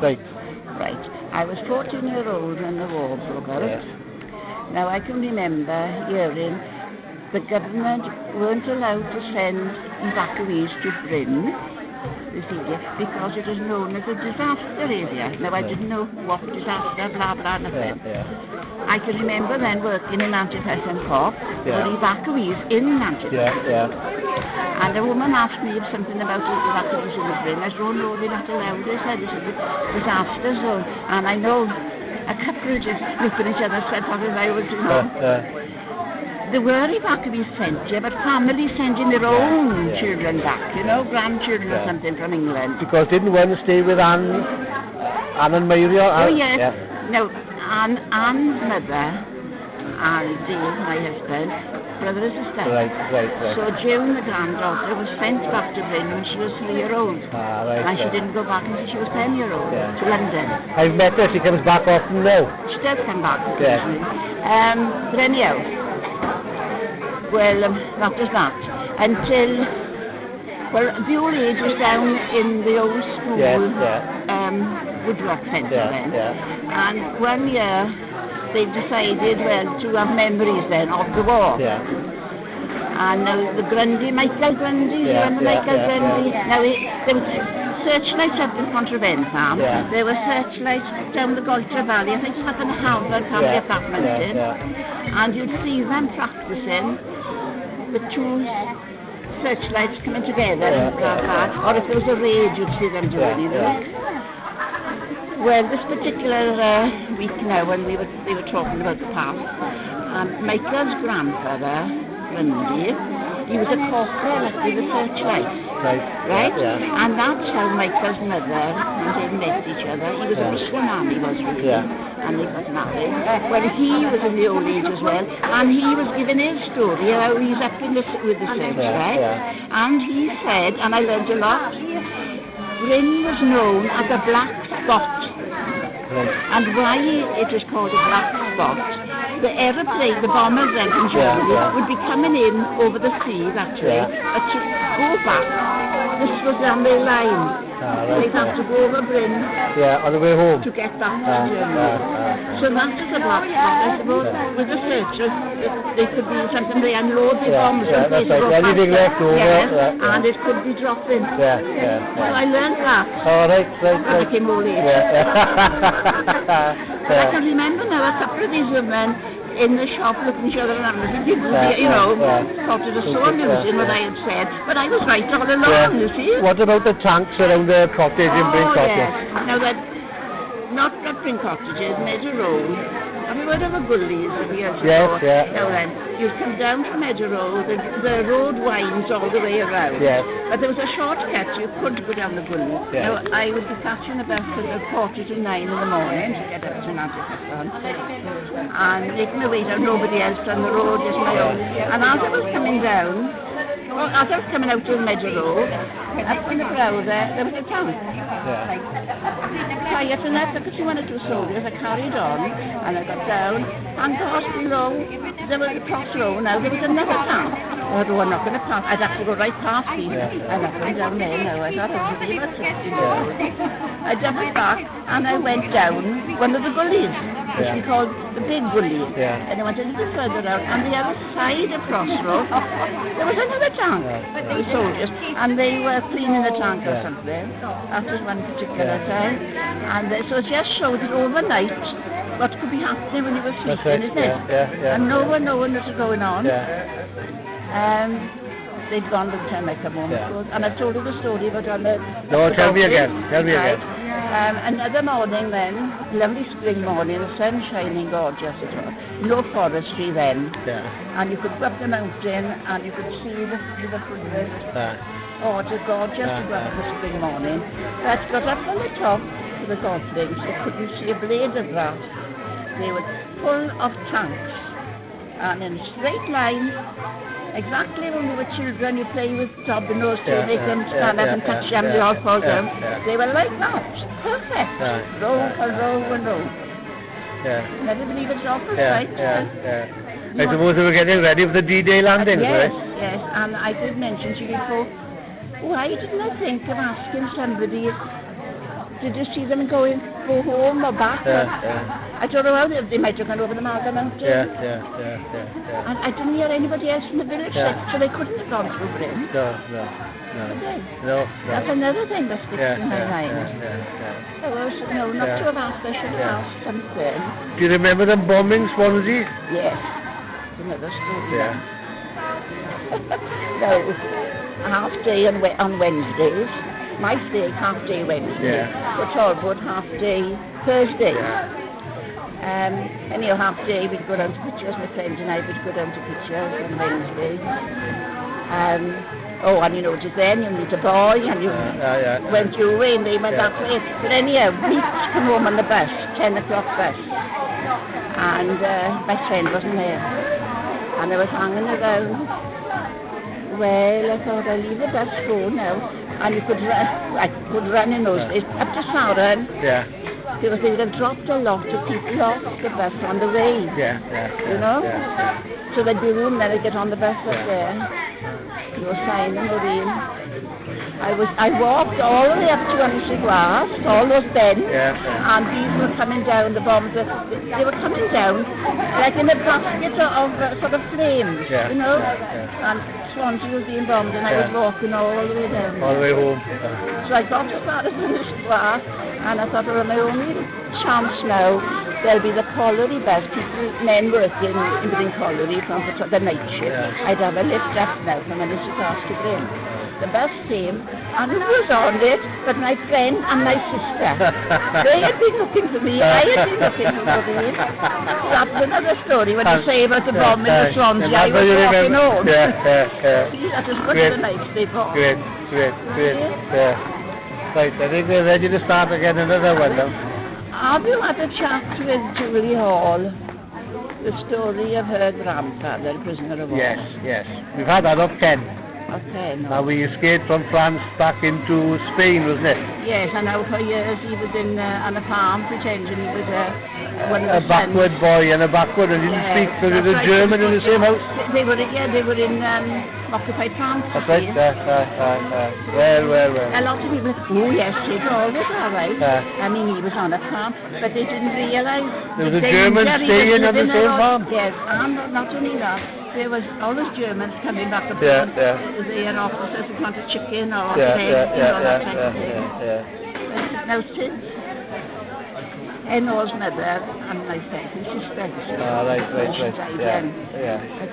Right. Right. I was 14 years old when the war broke out. Yes. Now I can remember hearing the government weren't allowed to send evacuees to Bryn, you see, because it is known as a disaster area. Now I didn't know what disaster, blah blah, nothing. I can remember then working in Nantyfes Corp. There were evacuees in Nantyfes. And a woman asked me something about the evacuees in the Bryn. I said, oh no, they're not allowed. They said it's a disaster zone. And I know a couple just looked at each other and said, what is I was, you know. There were evacuees sent here, but families sending their own children back, you know, grandchildren or something from England. Because didn't one stay with Anne and Muriel? Oh yes. Now, Anne's mother and Dave, my husband, brother and sister. Right. So June, the granddaughter, was sent back to Bryn when she was 3 years old. And she didn't go back until she was 10 years old to London. I've met her, she comes back often now. She does come back occasionally. But anyhow, well, that was that. Until, well, the old age was down in the old school, woodwork centre then. And one year, they decided, well, to have memories then of the war. And the Michael Grundy, you remember Michael Grundy? Now, there was searchlights up in Pontryfen Farm. There were searchlights down the Golter Valley. I think it was up in the Harvard family apartment in. And you'd see them practicing the two searchlights coming together and blah blah. Or if there was a raid, you'd see them doing it. Well, this particular week now, when they were talking about the past, Michael's grandfather, Grundy, he was a corporal at the searchlights. Right? And that's how Michael's mother and they met each other. He was a Michelin man, he was really. And they got married. Well, he was in the old age as well, and he was giving his story how he's up in with the search, right? And he said, and I learned a lot, Bryn was known as a black spot. And why it was called a black spot, the aeroplane, the bombers then from Germany would be coming in over the sea that way, but to go back, this was on their line. They'd have to go over Bryn on the way home to get back to Germany. So that is a black spot, I suppose. With the searchers, they could be something they unload the bombs and that's right. Anything left over. And it could be dropping. So I learned that. Right. I became old age. But I can remember now a couple of these women in the shop looking at each other and thought it was so amusing what I had said. But I was right all along, you see. What about the tanks around the cottage in Bryn Cottage? Now that, not Bryn Cottages, Meadow Road. Have you heard of the Gullies of years ago? Now then, you come down from Meadow Road, the road winds all the way around. But there was a shortcut, you could go down the Gully. Now, I would be catching a bus at 8:45 in the morning to get up to Nantyfes and making my way down, nobody else on the road, just my own. And as I was coming down, as I was coming out of Meadow Road, up in the brow there was a tank. Quiet enough, I could see one or two soldiers. I carried on, and I got down, and across below, there was a crossroad now, there was another tank. Although I'm not going to pass, I'd have to go right past these, and I went down there now. I thought it would be about 60 minutes. I jumped back, and I went down one of the gullies, which we called the Big Gully. And I went a little further out, on the other side of Crossroad, there was another tank, the soldiers, and they were cleaning the tank or something. That was one particular time. And so it just showed that overnight, what could be happening when you were sleeping, isn't it? And no one knew what was going on. They'd gone by the time I come home, and I've told you the story about all the... No, tell me again. Another morning then, lovely spring morning, the sun shining gorgeous at all. No forestry then. And you could go up the mountain and you could see the forest. Oh, it was gorgeous to go up the spring morning. But got up on the top of the goslings, you couldn't see a blade of grass. They were full of tanks. And in a straight line, exactly when we were children, you play with dominoes so they can stand up and touch them, they all fall down. They were like that. Perfect. Row for row and row. Never believe it's awful, right? I suppose they were getting ready for the D-Day landing, right? Yes, and I did mention to you before, why didn't I think of asking somebody did you see them go home or back? I don't know how they might have gone over the Marga Mountain. And I didn't hear anybody else in the village, so they couldn't have gone through Bryn. No. That's another thing that sticks in my mind. So I was, no, not to have asked, I should have asked something. Do you remember them bombing Swansea? Yes. Another story. Yeah. No, a half day on Wednesdays. My stay, half day Wednesday. For Talbot, half day Thursday. Anyhow, half day we'd go down to pictures, my friends and I would go down to pictures on Wednesday. And you notice then you meet a boy and you went your way and they went that way. But anyhow, we'd come home on the bus, 10 o'clock bus. And my friend wasn't there. And I was hanging around. Well, I thought I'll leave the bus go now. And you could run, I could run in those days, up to Saran. Because they would have dropped a lot of people off the bus on the way. You know? So there'd be room then to get on the bus up there. No sign of rain. I walked all the way up to Anishigwas, all those bends, and these were coming down, the bombs, they were coming down like in a basket of sort of flames, you know? And Swansea was being bombed and I was walking all the way down. All the way home. So I got as far as Anishigwas, and I thought, well, my only chance now, there'll be the colliery bus, men working in the colliery from the night shift. I'd have a lift up now from Anishigwas to Bryn. The bus came, and who was on it but my friend and my sister. They had been looking for me, I had been looking for them. That's another story when you say about the bomb in the Swansea, I was walking home. See, that was much the night they bought. Great. Right, I think we're ready to start again another one now. Have you had a chat with Julie Hall? The story of her grandfather, prisoner of war? Yes. We've had that up 10. Okay, no. Now we escaped from France back into Spain, wasn't it? Yes, and now for years he was on a farm pretending he was one of the backward sons. Boy and a backward, and didn't speak because he was a German in the same house. They were in occupied France. That's right. Well. A lot of people, oh yes, he'd always all right. I mean, he was on a farm, but they didn't realise there was a German staying on the same farm. Yes, and not only that, there was always Germans coming back to France. Their officers who wanted chicken or eggs, that type of thing. Now since Eno's mother and myself, his sister, she died then. But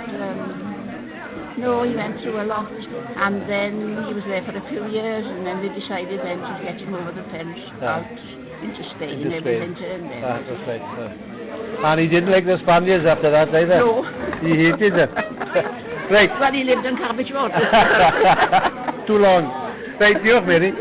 no, he went through a lot, and then he was there for a few years, and then they decided then to get him over the fence out into Spain. Everything turned in. That's right. And he didn't like the Spaniards after that either. No. He hated them. Right. Well, he lived in Cabbage Water. Too long. Right, diolch, Mary.